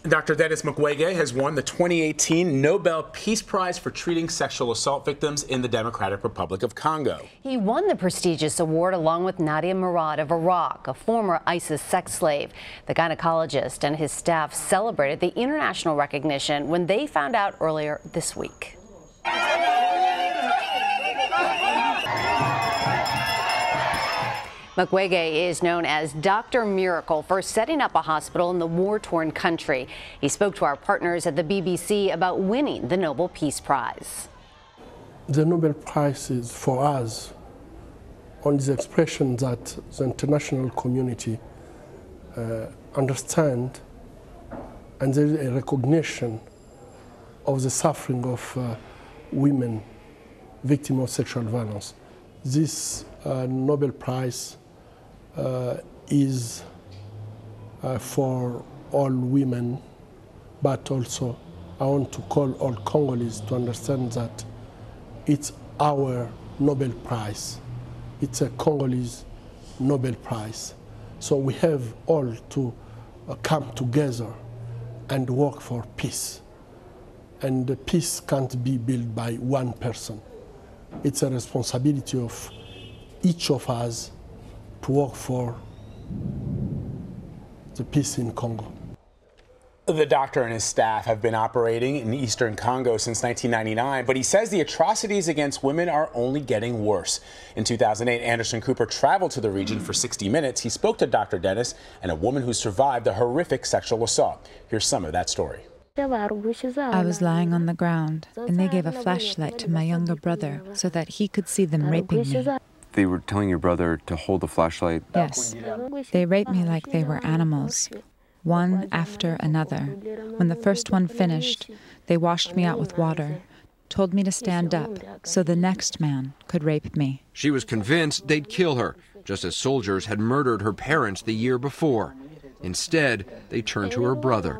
Dr. Denis Mukwege has won the 2018 Nobel Peace Prize for treating sexual assault victims in the Democratic Republic of Congo. He won the prestigious award along with Nadia Murad of Iraq, a former ISIS sex slave. The gynecologist and his staff celebrated the international recognition when they found out earlier this week. Mukwege is known as Dr. Miracle for setting up a hospital in the war-torn country. He spoke to our partners at the BBC about winning the Nobel Peace Prize. The Nobel Prize is for us on this expression that the international community understand, and there is a recognition of the suffering of women victims of sexual violence. This Nobel Prize is for all women, but also I want to call all Congolese to understand that it's our Nobel Prize. It's a Congolese Nobel Prize. So we have all to come together and work for peace. And the peace can't be built by one person. It's a responsibility of each of us to work for the peace in Congo. The doctor and his staff have been operating in eastern Congo since 1999, but he says the atrocities against women are only getting worse. In 2008, Anderson Cooper traveled to the region for 60 minutes. He spoke to Dr. Denis and a woman who survived a horrific sexual assault. Here's some of that story. I was lying on the ground, and they gave a flashlight to my younger brother so that he could see them raping me. They were telling your brother to hold the flashlight? Yes. They raped me like they were animals, one after another. When the first one finished, they washed me out with water, told me to stand up so the next man could rape me. She was convinced they'd kill her, just as soldiers had murdered her parents the year before. Instead, they turned to her brother.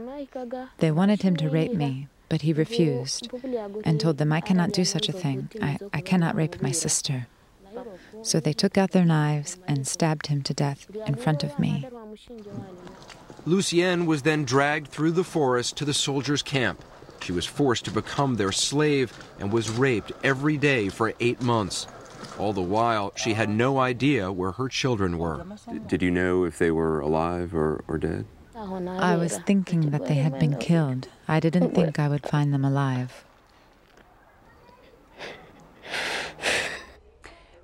They wanted him to rape me, but he refused and told them I cannot do such a thing. I cannot rape my sister. So they took out their knives and stabbed him to death in front of me. Lucienne was then dragged through the forest to the soldiers' camp. She was forced to become their slave and was raped every day for 8 months. All the while, she had no idea where her children were. Did you know if they were alive or dead? I was thinking that they had been killed. I didn't think I would find them alive.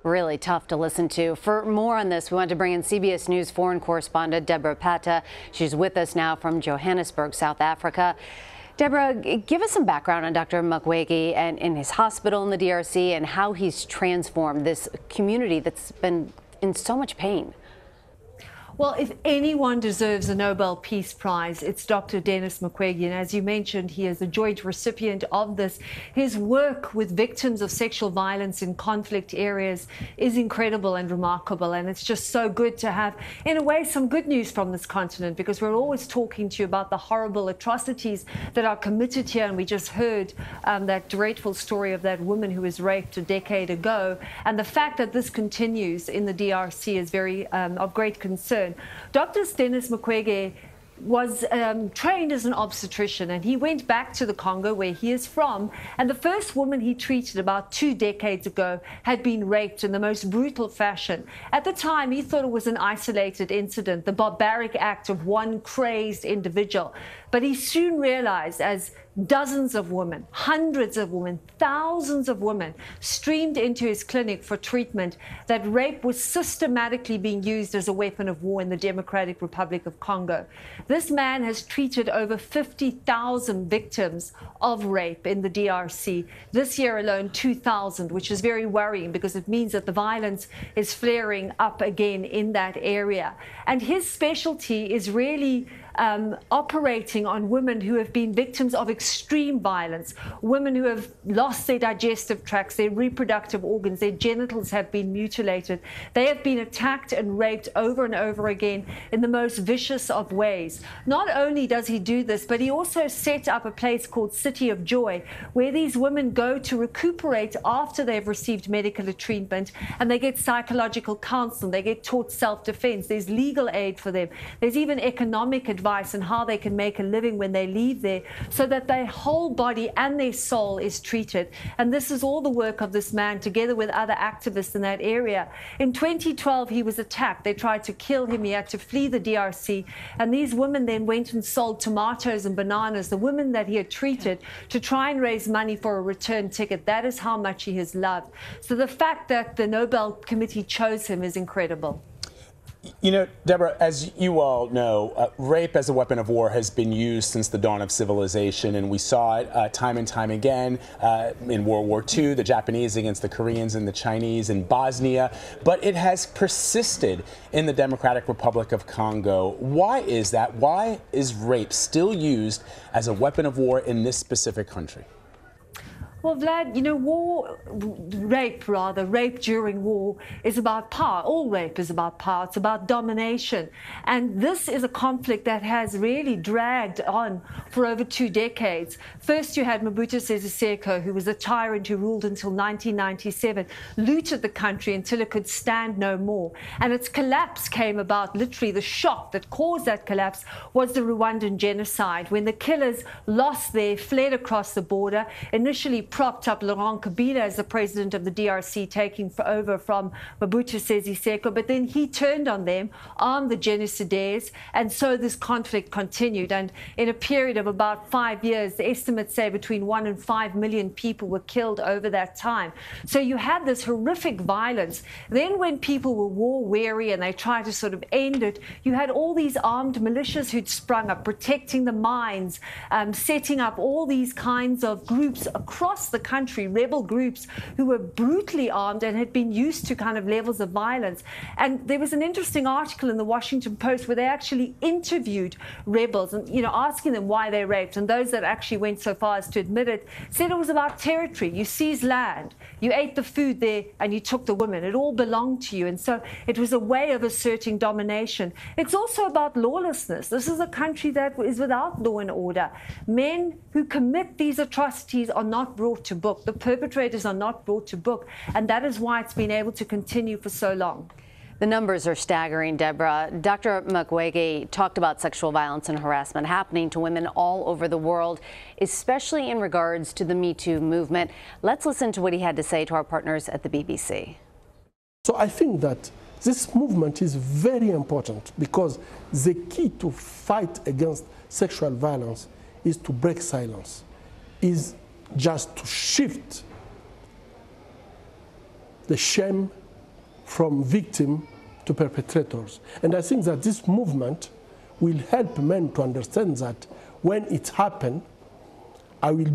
Really tough to listen to. For more on this, we want to bring in CBS News foreign correspondent Debora Patta. She's with us now from Johannesburg, South Africa. Debora, give us some background on Dr. Mukwege and in his hospital in the DRC and how he's transformed this community that's been in so much pain. Well, if anyone deserves a Nobel Peace Prize, it's Dr. Denis Mukwege. And as you mentioned, he is a joint recipient of this. His work with victims of sexual violence in conflict areas is incredible and remarkable. And it's just so good to have, in a way, some good news from this continent, because we're always talking to you about the horrible atrocities that are committed here. And we just heard that dreadful story of that woman who was raped a decade ago. And the fact that this continues in the DRC is very of great concern. Dr. Denis Mukwege was trained as an obstetrician, and he went back to the Congo, where he is from, and the first woman he treated about 2 decades ago had been raped in the most brutal fashion. At the time, he thought it was an isolated incident, the barbaric act of one crazed individual. But he soon realized, as dozens of women, hundreds of women, thousands of women streamed into his clinic for treatment, that rape was systematically being used as a weapon of war in the Democratic Republic of Congo. This man has treated over 50,000 victims of rape in the DRC. This year alone, 2,000, which is very worrying because it means that the violence is flaring up again in that area. And his specialty is really operating on women who have been victims of extreme violence, women who have lost their digestive tracts, their reproductive organs, their genitals have been mutilated. They have been attacked and raped over and over again in the most vicious of ways. Not only does he do this, but he also set up a place called City of Joy, where these women go to recuperate after they've received medical treatment, and they get psychological counseling, they get taught self-defense, there's legal aid for them, there's even economic advice advice on how they can make a living when they leave there, so that their whole body and their soul is treated. And this is all the work of this man, together with other activists in that area. In 2012, he was attacked. They tried to kill him. He had to flee the DRC. And these women then went and sold tomatoes and bananas, the women that he had treated, to try and raise money for a return ticket. That is how much he is loved. So the fact that the Nobel Committee chose him is incredible. You know, Debora, as you all know, rape as a weapon of war has been used since the dawn of civilization, and we saw it time and time again in World War II, the Japanese against the Koreans and the Chinese in Bosnia, but it has persisted in the Democratic Republic of Congo. Why is that? Why is rape still used as a weapon of war in this specific country? Well, Vlad, you know, rape during war is about power. All rape is about power. It's about domination. And this is a conflict that has really dragged on for over 2 decades. First, you had Mobutu Sese Seko, who was a tyrant who ruled until 1997, looted the country until it could stand no more. And its collapse came about, literally the shock that caused that collapse was the Rwandan genocide, when the killers fled across the border, initially propped up Laurent Kabila as the president of the DRC, taking over from Mobutu Sese Seko, but then he turned on them, armed the genocidaires, and so this conflict continued. And in a period of about 5 years, the estimates say between 1 and 5 million people were killed over that time. So you had this horrific violence. Then when people were war-weary and they tried to sort of end it, you had all these armed militias who'd sprung up, protecting the mines, setting up all these kinds of groups across the country, rebel groups who were brutally armed and had been used to kind of levels of violence. And there was an interesting article in the Washington Post where they actually interviewed rebels and, you know, asking them why they raped. And those that actually went so far as to admit it said it was about territory. You seized land, you ate the food there, and you took the women. It all belonged to you. And so it was a way of asserting domination. It's also about lawlessness. This is a country that is without law and order. Men who commit these atrocities are not brought to book. The perpetrators are not brought to book. And that is why it's been able to continue for so long. The numbers are staggering, Debora. Dr. Mukwege talked about sexual violence and harassment happening to women all over the world, especially in regards to the Me Too movement. Let's listen to what he had to say to our partners at the BBC. So I think that this movement is very important because the key to fight against sexual violence is to break silence, is just to shift the shame from victim to perpetrators. And I think that this movement will help men to understand that when it happens, I will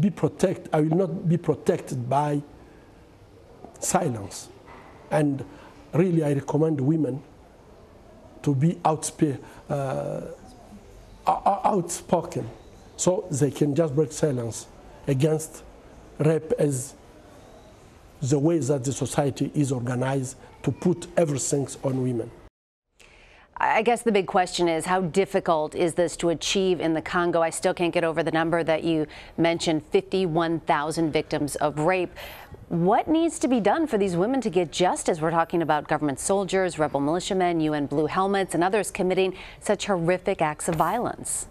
not be protected by silence. And really, I recommend women to be outspoken so they can just break silence against rape as the way that the society is organized to put everything on women. I guess the big question is, how difficult is this to achieve in the Congo? I still can't get over the number that you mentioned, 51,000 victims of rape. What needs to be done for these women to get justice? We're talking about government soldiers, rebel militiamen, UN Blue Helmets, and others committing such horrific acts of violence.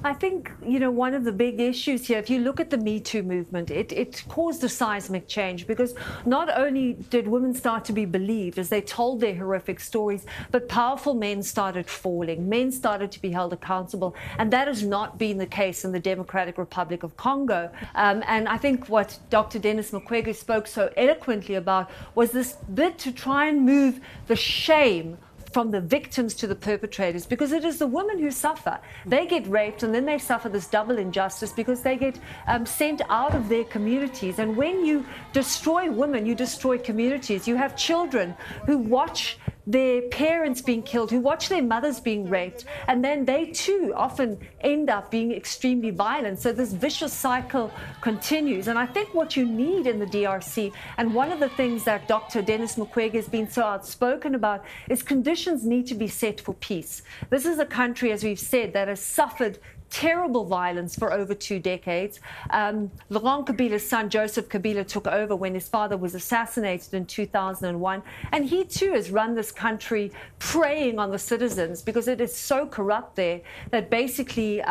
I think, you know, one of the big issues here, if you look at the Me Too movement, it caused a seismic change because not only did women start to be believed as they told their horrific stories, but powerful men started falling. Men started to be held accountable. And that has not been the case in the Democratic Republic of Congo. And I think what Dr. Denis Mukwege spoke so eloquently about was this bid to try and move the shame from the victims to the perpetrators, because it is the women who suffer. They get raped and then they suffer this double injustice because they get sent out of their communities. And when you destroy women, you destroy communities. You have children who watch their parents being killed, who watch their mothers being raped, and then they too often end up being extremely violent. So this vicious cycle continues. And I think what you need in the DRC, and one of the things that Dr. Denis Mukwege has been so outspoken about, is conditions need to be set for peace. This is a country, as we've said, that has suffered terrible violence for over 2 decades. Laurent Kabila's son, Joseph Kabila, took over when his father was assassinated in 2001. And he, too, has run this country preying on the citizens because it is so corrupt there that basically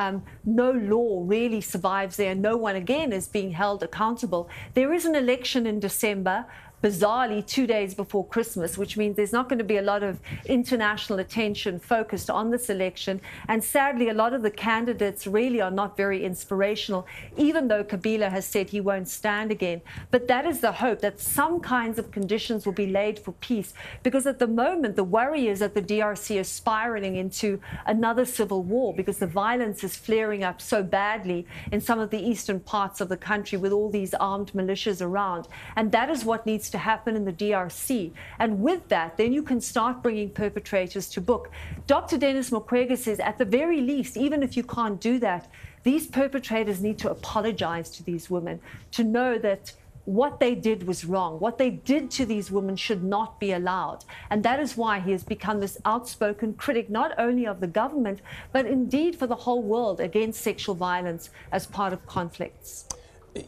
no law really survives there. No one, again, is being held accountable. There is an election in December, bizarrely 2 days before Christmas, which means there's not going to be a lot of international attention focused on this election. And sadly, a lot of the candidates really are not very inspirational, even though Kabila has said he won't stand again. But that is the hope, that some kinds of conditions will be laid for peace, because at the moment, the worry is that the DRC is spiraling into another civil war because the violence is flaring up so badly in some of the eastern parts of the country with all these armed militias around. And that is what needs to happen in the DRC. And with that, then you can start bringing perpetrators to book. Dr. Denis Mukwege says, at the very least, even if you can't do that, these perpetrators need to apologize to these women, to know that what they did was wrong. What they did to these women should not be allowed. And that is why he has become this outspoken critic, not only of the government, but indeed for the whole world against sexual violence as part of conflicts.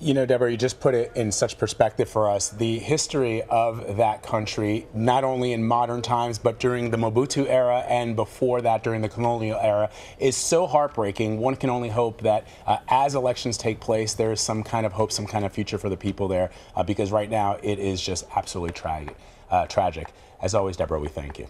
You know, Deborah, you just put it in such perspective for us. The history of that country, not only in modern times, but during the Mobutu era and before that, during the colonial era, is so heartbreaking. One can only hope that as elections take place, there is some kind of hope, some kind of future for the people there, because right now it is just absolutely tragic. As always, Deborah, we thank you.